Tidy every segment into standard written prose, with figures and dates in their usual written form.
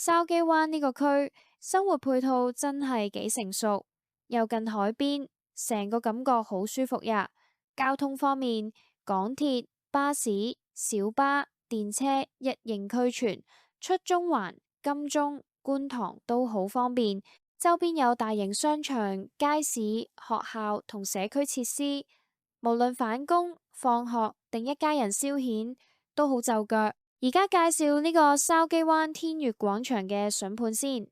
筲箕灣呢個區生活配套真係幾成熟，又近海邊，成個感覺好舒服呀。交通方面，港鐵、巴士、小巴、電車一應俱全，出中環、金鐘、觀塘都好方便。周邊有大型商場、街市、學校同社區設施，無論返工、放學定一家人消遣都好就腳。而家介紹呢個筲箕灣天悅廣場嘅筍盤先，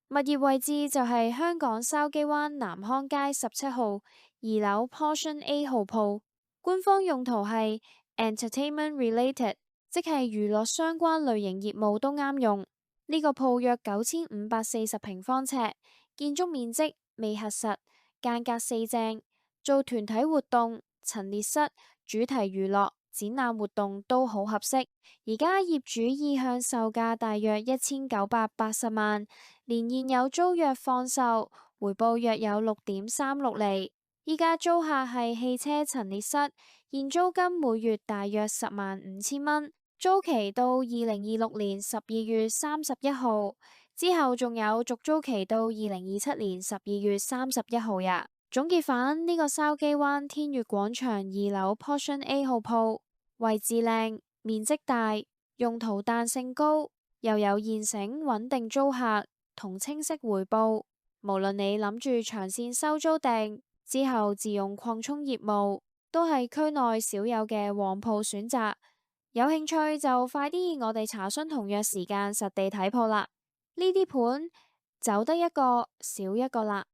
物業位置就係香港筲箕灣南康街17號2樓 Portion A 號鋪，官方用途係 entertainment related，即係娛樂相關類型業務都啱用。呢個鋪約9540平方尺，建築面積未核實，間隔四正，做團體活動、陳列室、主題娛樂、展覽活動都好合適。而家業主意向售價大約1980萬，連現有租約放售，回報約有6.36厘。依家租客係汽車陳列室，現租金每月大約105000蚊，租期到2026年12月31號，之後仲有續租期到2027年12月31號呀。總結返呢個筲箕灣天悅廣場2樓 Portion A 號鋪，位置靚，面積大，用途彈性高，又有現成穩定租客同清晰回報。無論你諗住長線收租定之後自用擴充業務，都係區內少有嘅旺鋪選擇。有興趣就快啲我哋查詢同約時間實地睇鋪啦。呢啲盤走得一個少一個啦。